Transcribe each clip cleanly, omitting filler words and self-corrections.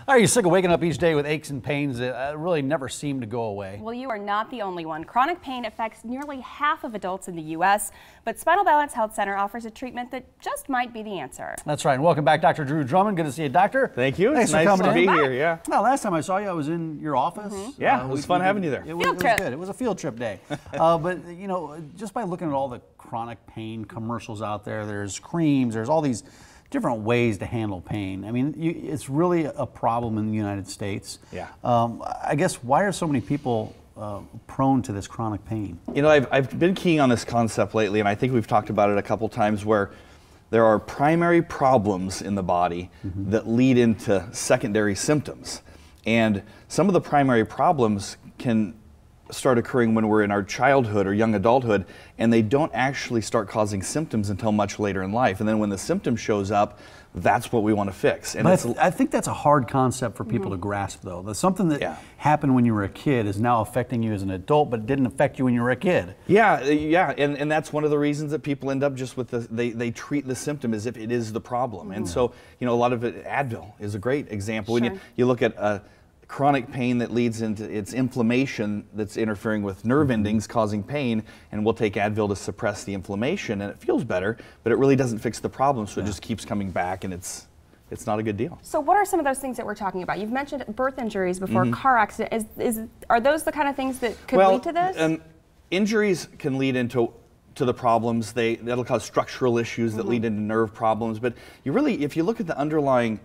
Are you sick of waking up each day with aches and pains that really never seem to go away? Well, you are not the only one. Chronic pain affects nearly half of adults in the U.S., but Spinal Balance Health Center offers a treatment that just might be the answer. That's right. And welcome back, Dr. Drew Drummond. Good to see you, Doctor. Thank you. Thanks it's for nice coming to in. be here. Yeah. Well, last time I saw you, I was in your office. Yeah, it was fun having you there. It was good. It was a field trip day. But, you know, just by looking at all the chronic pain commercials out there, there's creams, there's all these different ways to handle pain. I mean, it's really a problem in the United States. Yeah. I guess, why are so many people prone to this chronic pain? You know, I've been keying on this concept lately, and I think we've talked about it a couple times, where there are primary problems in the body that lead into secondary symptoms. And some of the primary problems can start occurring when we're in our childhood or young adulthood, and they don't actually start causing symptoms until much later in life. And then when the symptom shows up, that's what we want to fix. And I think that's a hard concept for people to grasp, though. That something that happened when you were a kid is now affecting you as an adult, but it didn't affect you when you were a kid. Yeah, and that's one of the reasons that people end up just with they treat the symptom as if it is the problem. And so, you know, a lot of it, Advil is a great example. When you look at chronic pain that leads into its inflammation that's interfering with nerve endings causing pain, and we'll take Advil to suppress the inflammation, and it feels better, but it really doesn't fix the problem, so it just keeps coming back, and it's not a good deal. So what are some of those things that we're talking about? You've mentioned birth injuries before, car accident. Are those the kind of things that could lead to this? Injuries can lead into the problems. That'll cause structural issues that lead into nerve problems, but you really, if you look at the underlying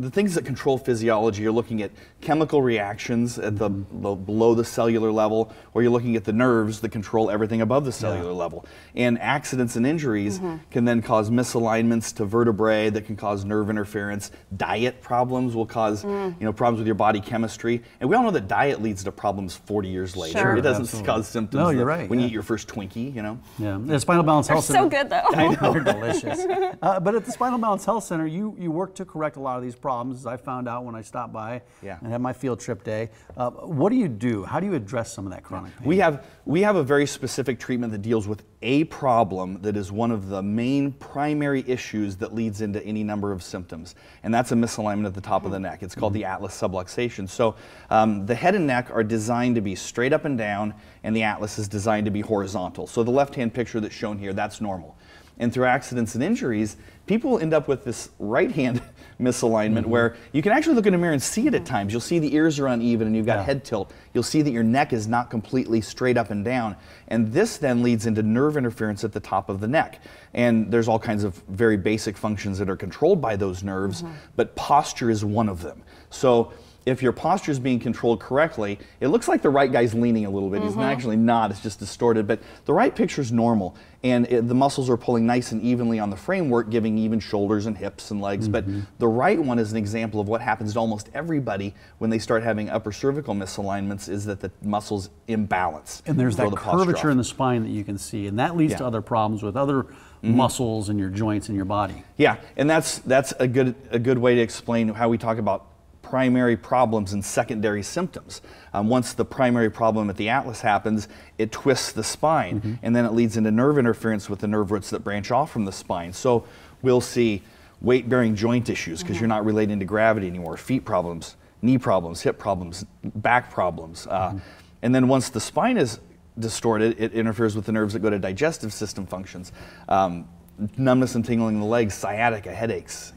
the things that control physiology, you're looking at chemical reactions at the below the cellular level, or you're looking at the nerves that control everything above the cellular level. And accidents and injuries can then cause misalignments to vertebrae that can cause nerve interference. Diet problems will cause problems with your body chemistry. And we all know that diet leads to problems 40 years later. Sure. It doesn't cause symptoms. No, you're right. When you eat your first Twinkie, you know. Yeah, the Spinal Balance Health Center. So good, though. I know, they're delicious. But at the Spinal Balance Health Center, you work to correct a lot of these problems, as I found out when I stopped by and had my field trip day. What do you do? How do you address some of that chronic pain? We have a very specific treatment that deals with a problem that is one of the main primary issues that leads into any number of symptoms, and that's a misalignment at the top of the neck. It's called the atlas subluxation. So the head and neck are designed to be straight up and down, and the atlas is designed to be horizontal. So the left-hand picture that's shown here, that's normal. And through accidents and injuries, people end up with this right-hand misalignment where you can actually look in a mirror and see it at times. You'll see the ears are uneven and you've got head tilt. You'll see that your neck is not completely straight up and down. And this then leads into nerve interference at the top of the neck. And there's all kinds of very basic functions that are controlled by those nerves, but posture is one of them. So if your posture is being controlled correctly, it looks like the right guy's leaning a little bit. He's actually not, it's just distorted, but the right picture is normal. And the muscles are pulling nice and evenly on the framework, giving even shoulders and hips and legs. But the right one is an example of what happens to almost everybody when they start having upper cervical misalignments, is that the muscles imbalance. And there's that curvature in the spine that you can see, and that leads to other problems with other muscles in your joints in your body. Yeah, and that's a good way to explain how we talk about primary problems and secondary symptoms. Once the primary problem at the atlas happens, it twists the spine, and then it leads into nerve interference with the nerve roots that branch off from the spine. So we'll see weight-bearing joint issues because you're not relating to gravity anymore, feet problems, knee problems, hip problems, back problems. And then once the spine is distorted, it interferes with the nerves that go to digestive system functions. Numbness and tingling in the legs, sciatica, headaches.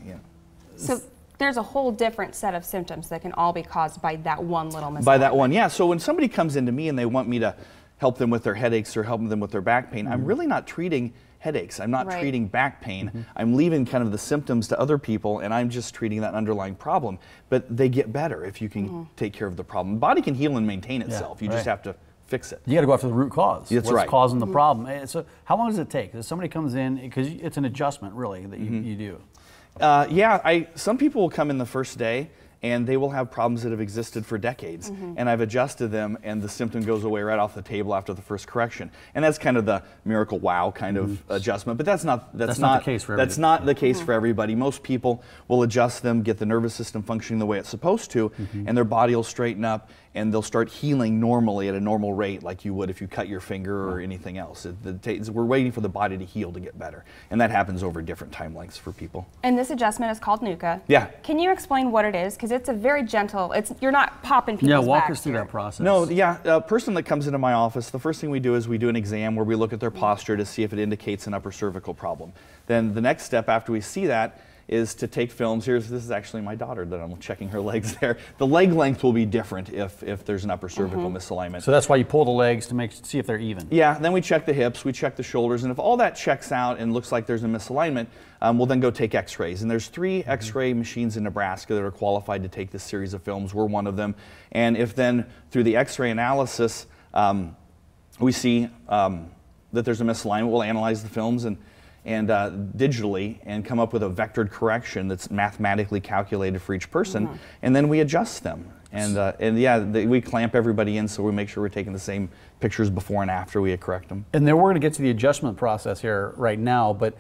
So there's a whole different set of symptoms that can all be caused by that one little misalignment. By that one, yeah. So when somebody comes into me and they want me to help them with their headaches or help them with their back pain, I'm really not treating headaches. I'm not treating back pain. I'm leaving kind of the symptoms to other people, and I'm just treating that underlying problem. But they get better if you can take care of the problem. The body can heal and maintain itself. You just have to fix it. You got to go after the root cause. That's What's causing the problem. So how long does it take? If somebody comes in, because it's an adjustment really that you do. Yeah, some people will come in the first day and they will have problems that have existed for decades. And I've adjusted them, and the symptom goes away right off the table after the first correction. And that's kind of the miracle wow kind of adjustment, but that's not the case for everybody. That's not the case for everybody. Most people will adjust them, get the nervous system functioning the way it's supposed to, and their body will straighten up, and they'll start healing normally at a normal rate like you would if you cut your finger or anything else. We're waiting for the body to heal to get better, and that happens over different time lengths for people. And this adjustment is called NUCCA. Yeah. Can you explain what it is? Because it's a very gentle, you're not popping people's walk backs us through here. that process. No, yeah, a person that comes into my office, the first thing we do is we do an exam where we look at their posture to see if it indicates an upper cervical problem. Then the next step after we see that is to take films. This is actually my daughter that I'm checking her legs there. The leg length will be different if there's an upper cervical misalignment. So that's why you pull the legs to see if they're even. Yeah, then we check the hips, we check the shoulders, and if all that checks out and looks like there's a misalignment, we'll then go take x-rays. And there's 3 x-ray machines in Nebraska that are qualified to take this series of films. We're one of them. And if then through the x-ray analysis we see that there's a misalignment, we'll analyze the films and digitally and come up with a vectored correction that's mathematically calculated for each person, and then we adjust them. And yeah, we clamp everybody in, so we make sure we're taking the same pictures before and after we correct them. And then we're going to get to the adjustment process here right now, but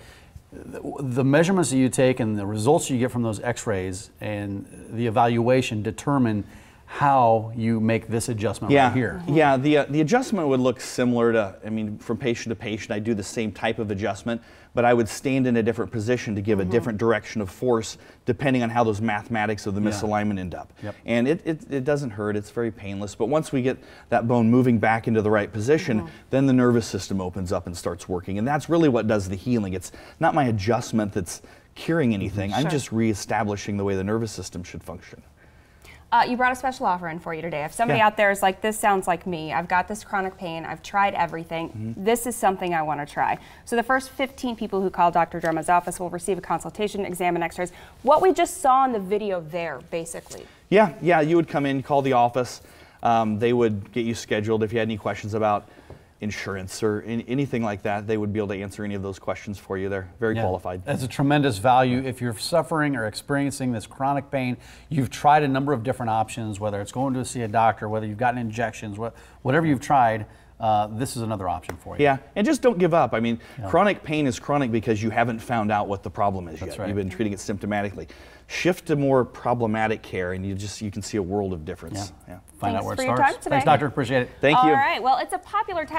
the measurements that you take and the results you get from those x-rays and the evaluation determine how you make this adjustment right here. Yeah, the adjustment would look similar to, I mean, from patient to patient, I do the same type of adjustment, but I would stand in a different position to give a different direction of force depending on how those mathematics of the misalignment end up. And it doesn't hurt, it's very painless, but once we get that bone moving back into the right position, then the nervous system opens up and starts working, and that's really what does the healing. It's not my adjustment that's curing anything, I'm just reestablishing the way the nervous system should function. You brought a special offer in for you today. If somebody out there is like, this sounds like me, I've got this chronic pain, I've tried everything, this is something I want to try. So the first 15 people who call Dr. Drummond's office will receive a consultation, exam, and x-rays. What we just saw in the video there, basically. Yeah, you would come in, call the office, they would get you scheduled. If you had any questions about insurance or anything like that, they would be able to answer any of those questions for you. They're very qualified. That's a tremendous value. If you're suffering or experiencing this chronic pain, you've tried a number of different options, whether it's going to see a doctor, whether you've gotten injections, whatever you've tried, this is another option for you. Yeah, and just don't give up. I mean, chronic pain is chronic because you haven't found out what the problem is yet. Right. You've been treating it symptomatically. Shift to more problematic care, and you can see a world of difference. Find out where it starts. Thanks for your time today. Thanks, doctor. Appreciate it. Thank you. All right. Well, it's a popular time